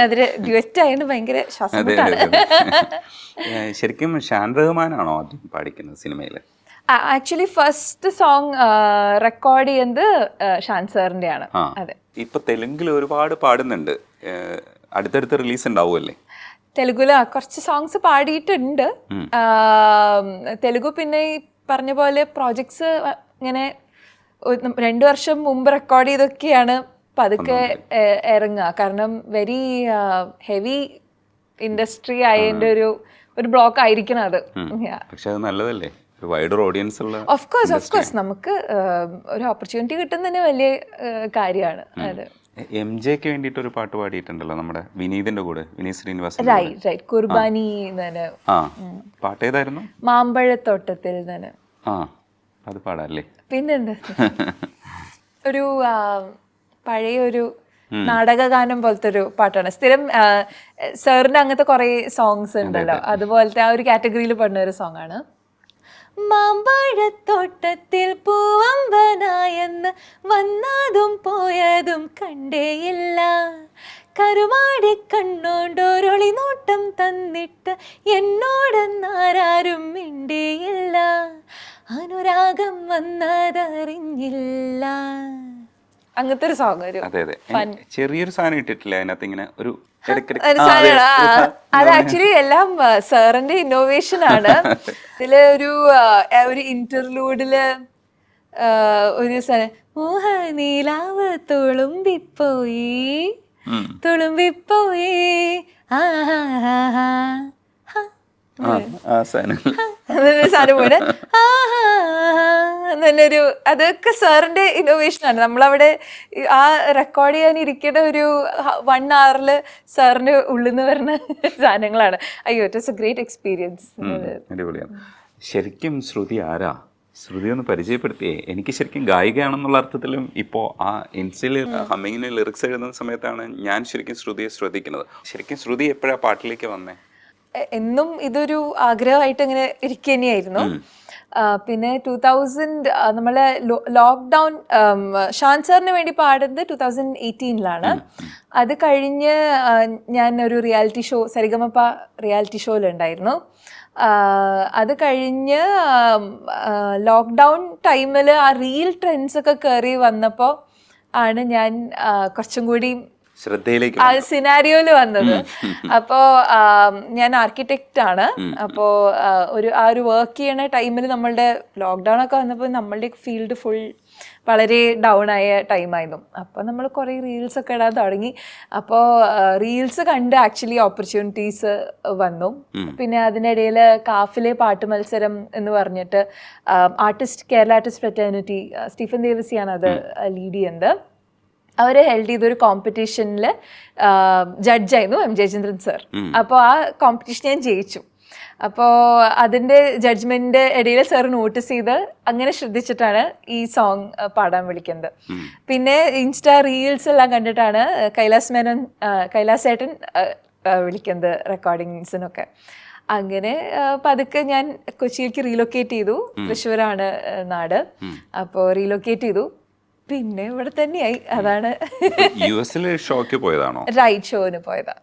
അതിന് ഡ്യുവറ്റ് ആയതുകൊണ്ട് ഭയങ്കര ശ്വാസം മുട്ടാണ്. ശരിക്കും ഷാൻ റഹ്മാനാണോ ആദ്യം പാടിക്കുന്നത് സിനിമയിൽ? ആക്ച്വലി ഫസ്റ്റ് സോങ് റെക്കോർഡ് ചെയ്യുന്നത് ഷാൻ സാറിന്റെ ആണ്. അതെ. ഇപ്പൊ തെലുങ്കിൽ ഒരുപാട് പാടുന്നുണ്ട്. അടുത്തടുത്ത് റിലീസ് ഉണ്ടാവുമല്ലേ? തെലുഗുല കുറച്ച് സോങ്സ് പാടിയിട്ടുണ്ട്. തെലുഗു പിന്നെ ഈ പറഞ്ഞ പോലെ പ്രോജക്ട്സ് ഇങ്ങനെ 2 വർഷം മുമ്പ് റെക്കോർഡ് ചെയ്തൊക്കെയാണ് പതുക്കെ ഇറങ്ങുക. കാരണം വെരി ഹെവി ഇൻഡസ്ട്രി ആയതിന്റെ ഒരു ബ്ലോക്ക് ആയിരിക്കണം അത്. പക്ഷെ അത് നല്ലതല്ലേ, ഒരു വൈഡർ ഓഡിയൻസ് ഉള്ള. ഓഫ് കോഴ്സ് നമുക്ക് ഒരു ഓപ്പർച്യൂണിറ്റി കിട്ടുന്നതിന് വലിയ കാര്യമാണ് അത്. MJക്ക് വേണ്ടിയിട്ട് ഒരു പാട്ട് പാടിയിട്ടുണ്ടല്ലോ നമ്മുടെ വിനീതിന്റെ കൂടെ, വിനീത് ശ്രീനിവാസൻ. റൈറ്റ് കുർബാനി. പാട്ട് ഏതായിരുന്നു? മാമ്പഴത്തോട്ടത്തിൽ തന്നെ. അത് പാടാല്ലേ? പിന്നെന്താ, ഒരു പഴയൊരു നാടകഗാനം പോലത്തെ ഒരു പാട്ടാണ്. സ്ഥിരം സാറിന്റെ അങ്ങനത്തെ കുറെ സോങ്സ് ഉണ്ടല്ലോ, അതുപോലത്തെ ആ ഒരു കാറ്റഗറിയിൽ പെടുന്ന ഒരു സോങ് ആണ്. മാമ്പഴത്തോട്ടത്തിൽ പൂവമ്പനായെന്ന് വന്നതും പോയതും കണ്ടേയില്ല, കരുമാടി കണ്ണോണ്ടോരൊളി നോട്ടം തന്നിട്ട് എന്നോടെന്നാരും മിണ്ടിയില്ല, അനുരാഗം വന്നതറിഞ്ഞില്ല. അങ്ങനത്തെ ഒരു സോങ്. ഒരു ചെറിയൊരു സാധനം ഇട്ടിട്ടില്ല അതിനകത്ത്, ഇങ്ങനെ ഒരു അത് ആക്ച്വലി എല്ലാം സാറിന്റെ ഇന്നോവേഷൻ ആണ്. ഇതില് ഒരു ഇന്റർലൂഡില് ഒരു മോഹനീലാവ് തുളുമ്പിപ്പോയി തുളുമ്പിപ്പോയി സാധനം പോലെ എന്നൊരു, അതൊക്കെ സാറിന്റെ ഇന്നോവേഷൻ ആണ്. നമ്മളവിടെ ആ റെക്കോർഡ് ചെയ്യാൻ ഇരിക്കുന്ന ഒരു 1 hour സാറിന്റെ ഉള്ളിൽ നിന്ന് വരുന്ന സാധനങ്ങളാണ്. അയ്യോ, it was A great experience. അടിപൊളിയാണ്. ശരിക്കും ശ്രുതി ആരാ? ശ്രുതി ഒന്ന് പരിചയപ്പെടുത്തിയേ. എനിക്ക് ശരിക്കും ഗായികയാണെന്നുള്ള അർത്ഥത്തിലും ഇപ്പോൾ ആ ഇൻസ്റ്റയിൽ ഹമ്മിങ്ങിന് ലിറിക്സ് എഴുതുന്ന സമയത്താണ് ഞാൻ ശരിക്കും ശ്രുതിയെ ശ്രദ്ധിക്കുന്നത്. ശരിക്കും ശ്രുതി എപ്പോഴാണ് പാട്ടിലേക്ക് വന്നേ? എന്നും ഇതൊരു ആഗ്രഹമായിട്ട് ഇങ്ങനെ ഇരിക്കുക തന്നെയായിരുന്നു. പിന്നെ 2000 നമ്മളെ ലോക്ക്ഡൗൺ ഷാൻ സാറിന് വേണ്ടി പാടുന്നത് 2018 അത് കഴിഞ്ഞ് ഞാൻ ഒരു റിയാലിറ്റി ഷോ, സരിഗമപ റിയാലിറ്റി ഷോയിലുണ്ടായിരുന്നു. അത് കഴിഞ്ഞ് ലോക്ക്ഡൗൺ ടൈമിൽ ആ റീൽ ട്രെൻഡ്സ് ഒക്കെ കയറി വന്നപ്പോൾ ആണ് ഞാൻ കുറച്ചും കൂടി ശ്രദ്ധയിലേക്ക് സിനാരിയോയില് വന്നത്. അപ്പോ ഞാൻ ആർക്കിടെക്റ്റ് ആണ്. അപ്പോ ആ ഒരു വർക്ക് ചെയ്യണ ടൈമിൽ നമ്മളുടെ ലോക്ക്ഡൗൺ ഒക്കെ വന്നപ്പോൾ നമ്മളുടെ ഫീൽഡ് ഫുൾ വളരെ ഡൗൺ ആയ ടൈമായിരുന്നു. അപ്പോൾ നമ്മൾ കുറേ റീൽസ് ഒക്കെ ഇടാൻ തുടങ്ങി. അപ്പോൾ റീൽസ് കണ്ട് ആക്ച്വലി ഓപ്പർച്യൂണിറ്റീസ് വന്നു. പിന്നെ അതിനിടയിൽ കാഫിലെ പാട്ട് മത്സരം എന്ന് പറഞ്ഞിട്ട് കേരള ആർട്ടിസ്റ്റ് ഫ്രറ്റേണിറ്റി സ്റ്റീഫൻ ദേവസിയാണ് അത് ലീഡ് ചെയ്യുന്നത്. അവർ ഹെൽഡ് ചെയ്തൊരു കോമ്പറ്റീഷനിൽ ജഡ്ജായിരുന്നു എം ജയചന്ദ്രൻ സർ. അപ്പോൾ ആ കോമ്പറ്റീഷൻ ഞാൻ ജയിച്ചു. അപ്പോൾ അതിൻ്റെ ജഡ്ജ്മെൻറ്റിൻ്റെ ഇടയിൽ സാർ നോട്ടീസ് ചെയ്ത് അങ്ങനെ ശ്രദ്ധിച്ചിട്ടാണ് ഈ സോങ് പാടാൻ വിളിക്കുന്നത്. പിന്നെ ഇൻസ്റ്റാ റീൽസ് എല്ലാം കണ്ടിട്ടാണ് കൈലാസേട്ടൻ വിളിക്കുന്നത് റെക്കോർഡിങ്സിനൊക്കെ. അങ്ങനെ പതുക്കെ ഞാൻ കൊച്ചിയിലേക്ക് റീലൊക്കേറ്റ് ചെയ്തു. തൃശ്ശൂരാണ് നാട്. അപ്പോൾ റീലൊക്കേറ്റ് ചെയ്തു. പിന്നെ ഇവിടെ തന്നെയായി. അതാണ്. US ഷോക്ക് പോയതാണോ? റൈറ്റ്, ഷോന് പോയതാ.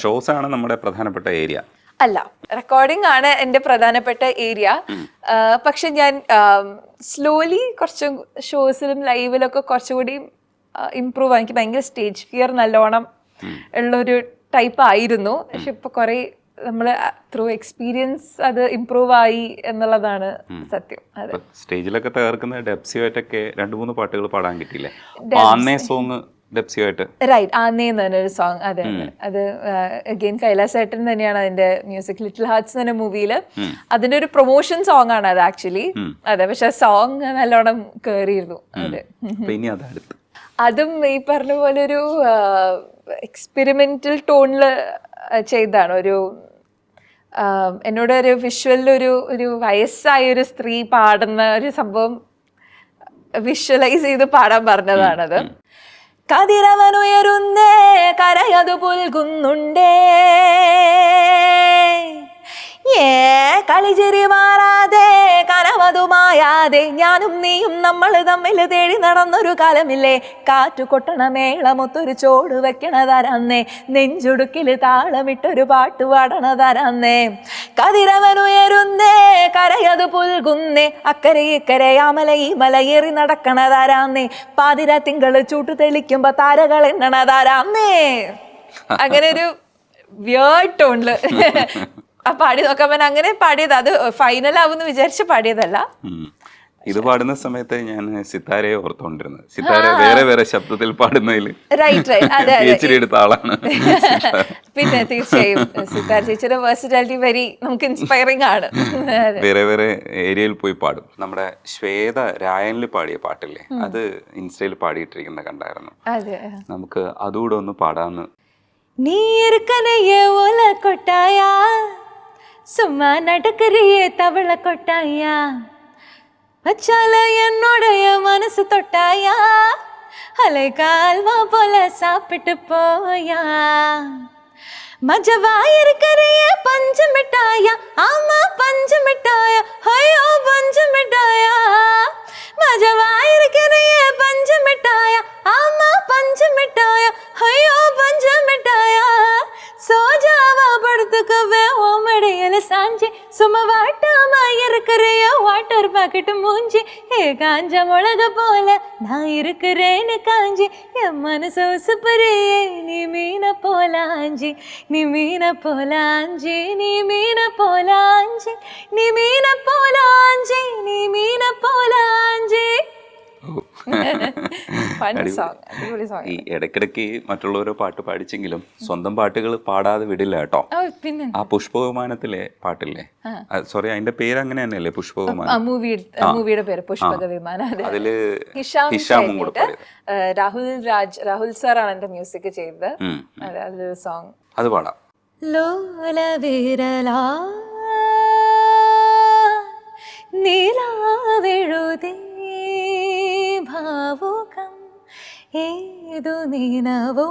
ഷോസ് ആണ് നമ്മുടെ പ്രധാനപ്പെട്ട ഏരിയ അല്ല, റെക്കോർഡിംഗ് ആണ് എൻ്റെ പ്രധാനപ്പെട്ട ഏരിയ. പക്ഷെ ഞാൻ സ്ലോലി കുറച്ച് ഷോസിലും ലൈവിലൊക്കെ കുറച്ചുകൂടി ഇമ്പ്രൂവ് ആയി. എനിക്ക് ഭയങ്കര സ്റ്റേജ് ഫിയർ നല്ലോണം ഉള്ളൊരു ടൈപ്പ് ആയിരുന്നു. പക്ഷെ ഇപ്പൊ കുറെ നമ്മൾ ത്രൂ എക്സ്പീരിയൻസ് അത് ഇമ്പ്രൂവ് ആയി എന്നുള്ളതാണ് സത്യം. അതെ, സ്റ്റേജിലൊക്കെ തകർക്കുന്ന ഡെപ്സിയായിട്ടൊക്കെ 2-3 പാട്ടുകൾ പാടാൻ കിട്ടിയില്ലേ? ആന്നേ സോങ് ഡെപ്സിയായിട്ട്. റൈറ്റ്, ആന്നേ എന്ന് പറഞ്ഞൊരു സോങ്. അതെ, അത് അഗെയിൻ കൈലാസ് ഏട്ടൻ തന്നെയാണ് അതിന്റെ മ്യൂസിക്. ലിറ്റിൽ ഹാർട്സ് എന്ന മൂവിയിൽ അതിന്റെ ഒരു പ്രൊമോഷൻ സോങ് ആണ് അത് ആക്ച്വലി. അതെ, പക്ഷെ ആ സോങ് നല്ലോണം കേറിയിരുന്നു. അതെ, അതും ഈ പറഞ്ഞ പോലെ ഒരു എക്സ്പെരിമെന്റൽ ടോണില് ചെയ്താണ്. ഒരു എന്നോട് ഒരു വിഷ്വലിലൊരു വയസ്സായ ഒരു സ്ത്രീ പാടുന്ന ഒരു സംഭവം വിഷ്വലൈസ് ചെയ്ത് പാടാൻ പറഞ്ഞതാണത്. കതിരവനുയരുന്നേ കരയതു പുൽകുന്നുണ്ടേ, കളിചിരി മാറാതെ കനവതുമായാതെ ഞാനും നീയും നമ്മൾ തമ്മിൽ തേടി നടന്നൊരു കാലമില്ലേ, കാറ്റു കൊട്ടണ മേളമൊത്തൊരു ചോട് വെക്കണതാരാന്നേ, നെഞ്ചുടുക്കില് താളമിട്ടൊരു പാട്ട് പാടണതാരാന്നേ. കതിരവനുയരുന്നേ കരയതു പുൽകുന്നേ, അക്കരെ ഇക്കരെ ആമല ഈ മലയേറി നടക്കണതാരാന്നേ, പാതിര തിങ്കള് ചൂട്ടു തെളിക്കുമ്പോ താരകൾ എണ്ണണതാരാന്നേ. അങ്ങനെ ഒരു വിയേർഡ് ടോണില് പാടി നോക്കാൻ അങ്ങനെ പാടിയത്. അത് ഫൈനൽ ആവുമെന്ന് വിചാരിച്ച് പാടിയതല്ല. ഇത് പാടുന്ന സമയത്ത് ഞാൻ സിത്താരയെ ഓർത്തോണ്ടിരുന്നത്. സിത്താര വേറെ വേറെ ശബ്ദത്തിൽ പാടുന്നതിൽ എടുത്ത ആളാണ്. പിന്നെ തീർച്ചയായും സിത്താര ചേച്ചിയുടെ വേഴ്സിറ്റാലിറ്റി വെരി നമുക്ക് ഇൻസ്പയറിംഗ് ആണ്. വേറെ വേറെ ഏരിയയിൽ പോയി പാടും. നമ്മുടെ ശ്വേത രായനിൽ പാടിയ പാട്ടില്ലേ, അത് ഇൻസ്റ്റയിൽ പാടിയിട്ടിരിക്കുന്ന കണ്ടായിരുന്നു. നമുക്ക് അതുകൂടെ ഒന്ന് പാടാന്ന്. നീ ഓല കൊട്ടായ சும்மா நடக்கிறியே தவளை கொட்டாயா, வச்சால என்னுடைய மனசு தொட்டாயா, அலை கால்வா போல சாப்பிட்டு போயா, மஜவா இருக்கிறியே பஞ்சு மிட்டாயா, ஆமா பஞ்சு மிட்டாயா, ஐயோ பஞ்சு மிட்டாயா, மஜவா இருக்கிறியே பஞ்சு மிட்டாயா, ஆமா பஞ்சு மிட்டாயா, ஐயோ பஞ்சு மிட்டாயா, சோஜாவா படுத்துக்கவே ஓமடையில சாஞ்சி, சும்மா வாட்டாமா இருக்கிறைய வாட்டர் பாக்கெட்டு மூஞ்சி, ஏ காஞ்ச மிளக போல நான் இருக்கிறேன்னு காஞ்சி, என் மனசு உசுப்பறியே நீ மீன போலாஞ்சி, நீ மீன போலாஞ்சி, நீ மீன போலாஞ்சி, நீ மீன போலாஞ்சி, நீ மீன போலாஞ்சி. ഈ ഇടയ്ക്കിടയ്ക്ക് മറ്റുള്ളവരോ പാട്ട് പാടിച്ചെങ്കിലും സ്വന്തം പാട്ടുകൾ പാടാതെ വിടില്ല കേട്ടോ. ആ പുഷ്പവിമാനത്തിലെ പാട്ടില്ലേ, സോറി അതിന്റെ പേര് അങ്ങനെ തന്നെയല്ലേ, പുഷ്പവിമാനം. മൂവിയുടെ പേര് പുഷ്പകവിമാനം. അതില് ഹിഷാമും കൂടെ പാടിയത്. രാഹുൽ സാറാണ് എന്റെ മ്യൂസിക് ചെയ്തത്. അതിലൊരു സോങ് അത് പാടാം. ലോല വിരലാ നീലാവെഴുതേ ഭാവുകം ഏതു നിനവോ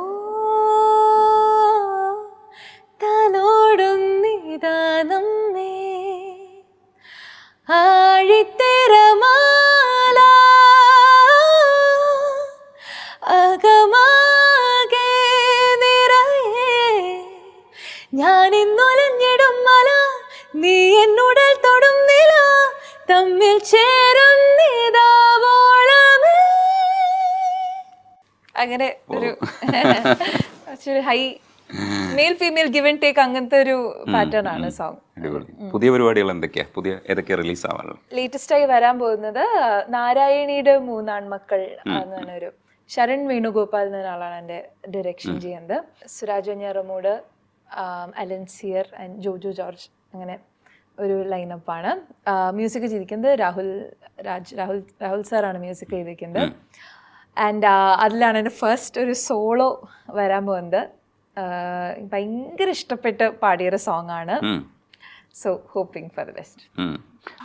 തലോടും നിദാനമ്മേ ആഴിത്തിരമാല അകമാകെ നിറയേ ഞാനിന്നൊലഞ്ഞിടും മല നീ എന്നുടൽ തൊടും നില തമ്മിൽ ചേരും നിതാവോളമേ. അങ്ങനെ ഒരു high male female give and take അങ്ങനത്തെ ഒരു പാറ്റേൺ ആണ് സോങ്. പുതിയ പരിപാടികൾ എന്തൊക്കെയാ, ഏതൊക്കെയാ റിലീസ് ആവാറുള്ളത്? ലേറ്റസ്റ്റ് ആയി വരാൻ പോകുന്നത് നാരായണിയുടെ മൂന്നാൺമക്കൾ എന്ന് പറഞ്ഞൊരു ശരൺ വേണുഗോപാൽ എന്ന ഒരാളാണ് എൻ്റെ ഡയറക്ഷൻ ചെയ്യുന്നത്. സുരാജ് വെഞ്ഞാറമൂട്, അലൻസിയർ ആൻഡ് ജോജു ജോർജ്, അങ്ങനെ ഒരു ലൈനപ്പാണ്. മ്യൂസിക് ചെയ്തിരിക്കുന്നത് രാഹുൽ സാറാണ് മ്യൂസിക് ചെയ്തിരിക്കുന്നത്. ആൻഡ് അതിലാണ് എൻ്റെ ഫസ്റ്റ് ഒരു സോളോ വരാൻ പോകുന്നത്. ഭയങ്കര ഇഷ്ടപ്പെട്ട് പാടിയൊരു സോങ് ആണ്. So hoping for the best.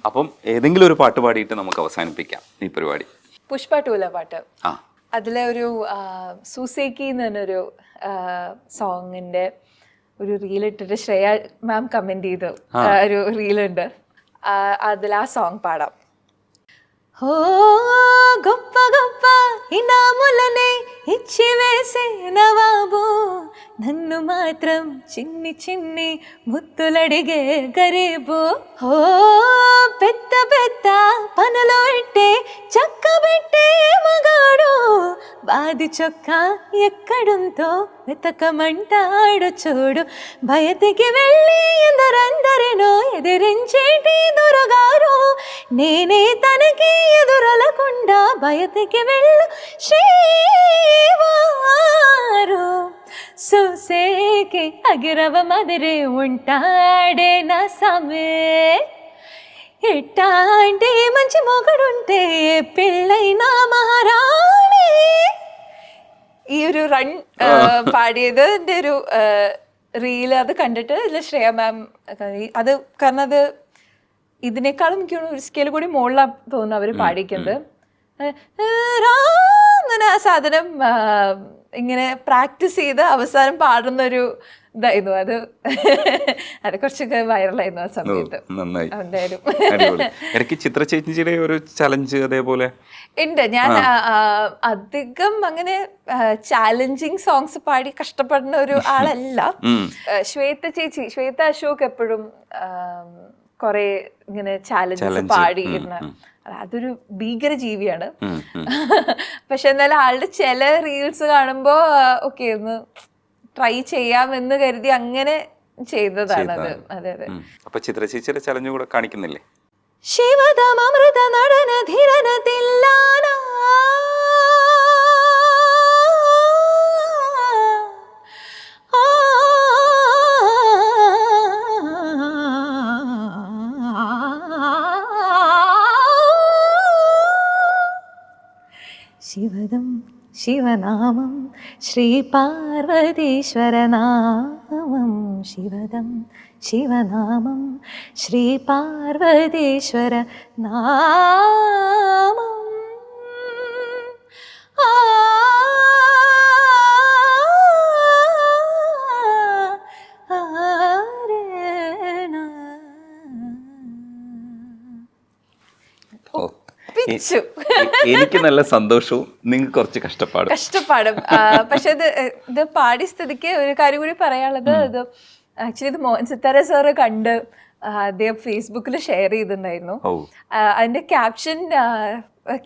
അപ്പം ഏതെങ്കിലും ഒരു പാട്ട് പാടിയിട്ട് നമുക്ക് അവസാനിപ്പിക്കാം ഈ പരിപാടി. പുഷ്പ 2 പാട്ട്, അതിലെ ഒരു സൂസേക്കി എന്ന് പറഞ്ഞൊരു സോങ്ങിൻ്റെ ഒരു റീൽ ഇട്ടിട്ട് ശ്രേയ മാം കമന്റ് ചെയ്തു ഒരു റീലുണ്ട്, അതിൽ ആ സോങ് പാടാം. ఓ గొప్ప గొప్ప ఇనాములనే ఇచ్చి వేసే నవాబు, నన్ను మాత్రం చిన్ని చిన్ని ముత్తులడిగే గరీబు. ఓ పెద్ద పెద్ద పనులు పెట్టే చక్కబెట్టే మగాడు, బాది చొక్క ఎక్కడుందో వెతకమంటాడు చూడు. బయటికి వెళ్ళి ఎందరందరినో ఎదిరించేటి దొరగారు, నేనే తనకి ఎదురలకుండా బయటికి వెళ్ళు శ్రీవారు. చూసేకి అగిరవ మదిరే ఉంటాడే నా సమే, ఎట్టాంటి మంచి మొగుడుంటే పిల్లైనా మహారాణి. ഈ ഒരു റൺ പാടിയത് എൻ്റെ ഒരു റീല് അത് കണ്ടിട്ട് ഇതിൽ ശ്രേയ മാം അത്, കാരണം അത് ഇതിനേക്കാളും എനിക്ക് ഒരു സ്കെയിൽ കൂടി മുകളിലാണ് തോന്നുന്നു അവർ പാടിക്കുന്നത്. അങ്ങനെ ആ സാധനം ഇങ്ങനെ പ്രാക്ടീസ് ചെയ്ത് അവസാനം പാടുന്നൊരു ഇതായിരുന്നു അത്. അത് കുറച്ചൊക്കെ വൈറലായിരുന്നു ആ സമയത്ത്. എന്തായാലും ഇടയ്ക്ക് ചിത്ര ചേച്ചിയുടെ ഒരു ചലഞ്ച് അതേപോലെ ഉണ്ട്. ഞാൻ അധികം അങ്ങനെ ചാലഞ്ചിങ് സോങ്സ് പാടി കഷ്ടപ്പെടുന്ന ഒരു ആളല്ല. ശ്വേത അശോക് എപ്പോഴും കുറെ ഇങ്ങനെ ചാലഞ്ചസ് പാടിയിരുന്ന, അതൊരു ഭീകര ജീവിയാണ്. പക്ഷെ എന്നാലും ആളുടെ ചില റീൽസ് കാണുമ്പോ ഓക്കെ ഒന്ന് ട്രൈ ചെയ്യാമെന്ന് കരുതി അങ്ങനെ ചെയ്തതാണത്. അതെ അതെ. അപ്പൊ ചിത്ര ചേച്ചിയുടെ ചലഞ്ച് കൂടെ കാണിക്കുന്നില്ലേ? ശിവദമൃത നടന ധിരന തില്ലാന ശിവദം ശിവനാമം ശ്രീ പാർവതീശ്വരനാമം, ശിവദം ശിവനാമം ശ്രീ പാർവതീശ്വര നാമം. എനിക്ക് നല്ല സന്തോഷവും നിങ്ങൾക്ക് കുറച്ച് കഷ്ടപ്പാടും. പക്ഷെ ഇത് പാടിയ സ്ഥിതിക്ക് ഒരു കാര്യം കൂടി പറയാനുള്ളത്, ഇത് ആക്ച്വലി ഇത് മോഹൻ സിത്താര സാറ് കണ്ട് അദ്ദേഹം ഫേസ്ബുക്കിൽ ഷെയർ ചെയ്തിട്ടുണ്ടായിരുന്നു. അതിന്റെ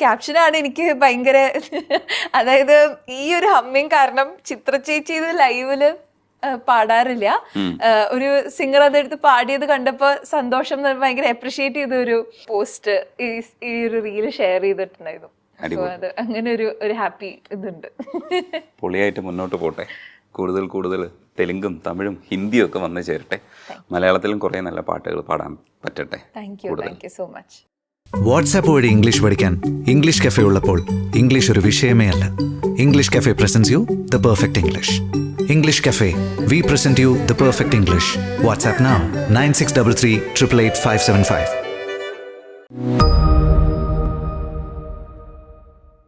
ക്യാപ്ഷനാണ് എനിക്ക് ഭയങ്കര, അതായത് ഈ ഒരു ഹമ്മിങ് കാരണം ചിത്ര ചേച്ചി ഇത് ലൈവില് പാടാറില്ല, ഒരു സിംഗർ അതെടുത്ത് പാടിയത് കണ്ടപ്പോ സന്തോഷം, ഭയങ്കര അപ്രിഷിയേറ്റ് ചെയ്ത ഒരു പോസ്റ്റ് ഈ ഒരു റീല് ഷെയർ ചെയ്തിട്ടുണ്ടായിരുന്നു. അത് അങ്ങനെ ഒരു ഹാപ്പി ഇതുണ്ട്. പൊളിയായിട്ട് മുന്നോട്ട് പോട്ടെ. കൂടുതൽ തെലുങ്കും തമിഴും ഹിന്ദിയും ഒക്കെ വന്നു ചേരട്ടെ. മലയാളത്തിലും കുറേ നല്ല പാട്ടുകൾ പാടാൻ പറ്റട്ടെ. Thank you so much. WhatsApp വഴി ഇംഗ്ലീഷ് പഠിക്കാൻ ഇംഗ്ലീഷ് കഫേ ഉള്ളപ്പോൾ ഇംഗ്ലീഷ് ഒരു വിഷയമേ അല്ല. English cafe presents you the perfect English. English Cafe, we present you the perfect English. WhatsApp now 9633 888 575.